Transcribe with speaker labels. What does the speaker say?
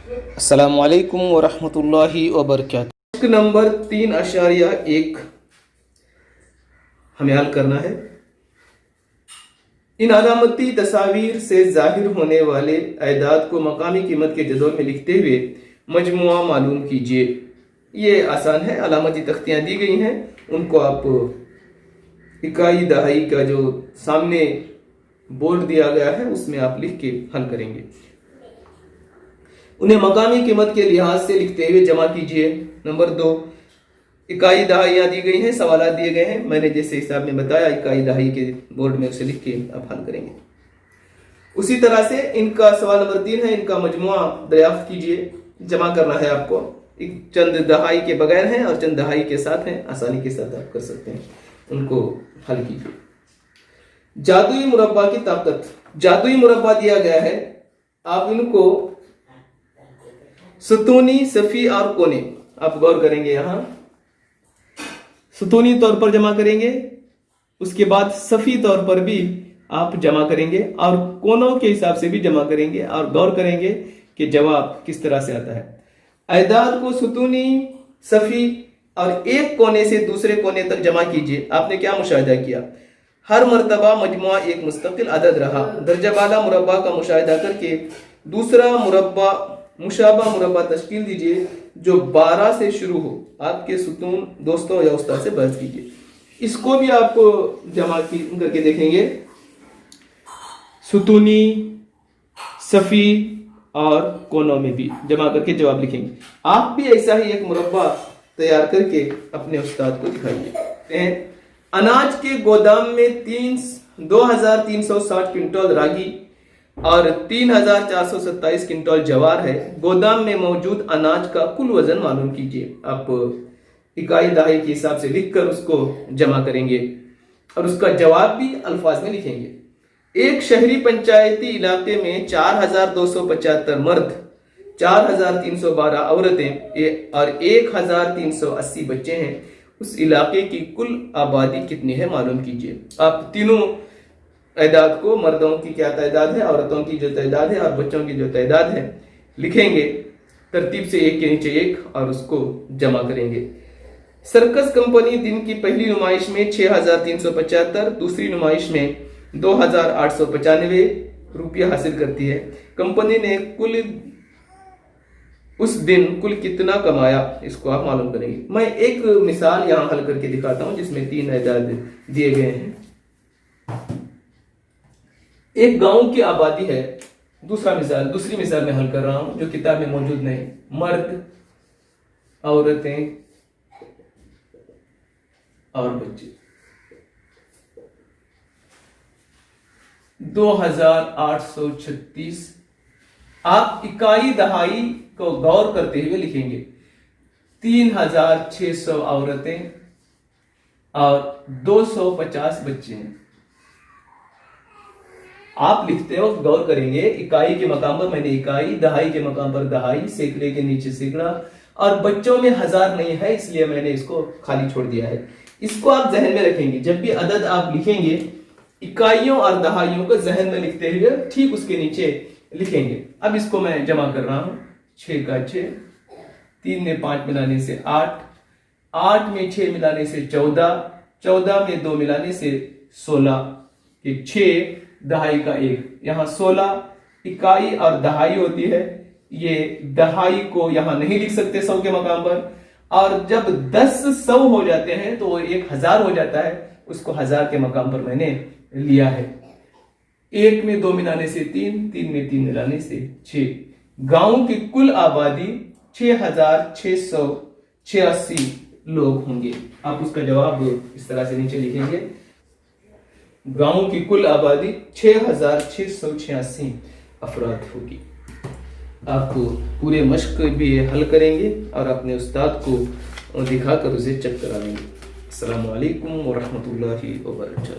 Speaker 1: अस्सलामु अलैकुम वरहमतुल्लाहि वबरकातुहू। प्रश्न नंबर 3.1 हमें हल करना है। इन अलामती तस्वीर से जाहिर होने वाले अदाद को मकामी कीमत के जदौल में लिखते हुए मजमुआ मालूम कीजिए। ये आसान है, अलामती तख्तियाँ दी गई हैं, उनको आप इकाई दहाई का जो सामने बोर्ड दिया गया है उसमें आप लिख के हल करेंगे। उन्हें मकामी कीमत के लिहाज से लिखते हुए जमा कीजिए। नंबर 2, इकाई दहाइयाँ दी गई हैं, सवाल दिए गए हैं, मैंने जैसे हिसाब में बताया इकाई दहाई के बोर्ड में उसे लिख के आप हल करेंगे। उसी तरह से इनका सवाल नंबर 3 है, इनका मजमुआ दरियाफ्त कीजिए, जमा करना है आपको। एक चंद दहाई के बगैर हैं और चंद दहाई के साथ हैं, आसानी के साथ आप कर सकते हैं, उनको हल कीजिए। जादुई मुरब्बा की ताकत, जादुई मुरब्बा दिया गया है, आप इनको सुतूनी, सफी और कोने, आप गौर करेंगे, यहां सुतूनी तौर पर जमा करेंगे, उसके बाद सफी तौर पर भी आप जमा करेंगे और कोनों के हिसाब से भी जमा करेंगे और गौर करेंगे कि जवाब किस तरह से आता है। अदाद को सुतूनी, सफी और एक कोने से दूसरे कोने तक जमा कीजिए। आपने क्या मुशाहिदा किया? हर मर्तबा मजमुआ एक मुस्तकिल अदद रहा। दर्जा बाला मुरब्बा का मुशाहिदा करके दूसरा मुरब्बा मुशाबा मुरब्बा तश्कील दीजिए जो 12 से शुरू हो। आपके सुतून दोस्तों या उस्ताद से बहस कीजिए। इसको भी आप जमा करके देखेंगे, सुतूनी, सफी और कोनों में भी जमा करके जवाब लिखेंगे। आप भी ऐसा ही एक मुरब्बा तैयार करके अपने उस्ताद को दिखाइए। अनाज के गोदाम में 2360 क्विंटल रागी और 3427 क्विंटल जवार है। गोदाम में मौजूद अनाज का कुल वजन मालूम कीजिए। आप इकाई दहाई के हिसाब से लिखकर उसको जमा करेंगे और उसका जवाब भी अल्फाज में लिखेंगे। एक शहरी पंचायती इलाके में 4275 मर्द, 4312 औरतें और 1380 बच्चे हैं। उस इलाके की कुल आबादी कितनी है मालूम कीजिए। आप तीनों तादाद को, मर्दों की क्या तादाद है, औरतों की जो तादाद है और बच्चों की जो तादाद है, लिखेंगे तरतीब से एक के नीचे एक और उसको जमा करेंगे। सर्कस कंपनी दिन की पहली नुमाइश में 6375, दूसरी नुमाइश में 2895 रुपया हासिल करती है। कंपनी ने कुल उस दिन कुल कितना कमाया, इसको आप मालूम करेंगे। मैं एक मिसाल यहां हल करके दिखाता हूं जिसमें 3 अदाद दिए गए हैं। एक गांव की आबादी है। दूसरी मिसाल में हल कर रहा हूं जो किताब में मौजूद नहीं। मर्द, औरतें और बच्चे 2836। आप इकाई दहाई को गौर करते हुए लिखेंगे 3600 औरतें और 250 बच्चे हैं। आप लिखते हो गौर करेंगे, इकाई के मकाम पर मैंने इकाई, दहाई के मकाम पर दहाई, सैकड़े के नीचे सैकड़ा और बच्चों में 1000 नहीं है इसलिए मैंने इसको खाली छोड़ दिया है। इसको आप जहन में रखेंगे। जब भी अदद आप लिखेंगे इकाइयों और दहाइयों को जहन में लिखते हुए ठीक उसके नीचे लिखेंगे। अब इसको मैं जमा कर रहा हूं। 6 का 6, 3 में 5 मिलाने से 8, 8 में 6 मिलाने से 14, 14 में 2 मिलाने से 16, 6 दहाई का 1। यहां 16 इकाई और दहाई होती है। ये दहाई को यहां नहीं लिख सकते 100 के मकाम पर, और जब 10 100 हो जाते हैं तो वो 1000 हो जाता है, उसको 1000 के मकाम पर मैंने लिया है। 1 में 2 मिलाने से 3, 3 में 3 मिलाने से 6। गांव की कुल आबादी 6686 लोग होंगे। आप उसका जवाब इस तरह से नीचे लिखेंगे। गांव की कुल आबादी 6686 अफराद होगी। आप पूरे मश्क भी हल करेंगे और अपने उस्ताद को दिखाकर उसे चेक कराएंगे। अस्सलामु अलैकुम व रहमतुल्लाहि व बरकातहू।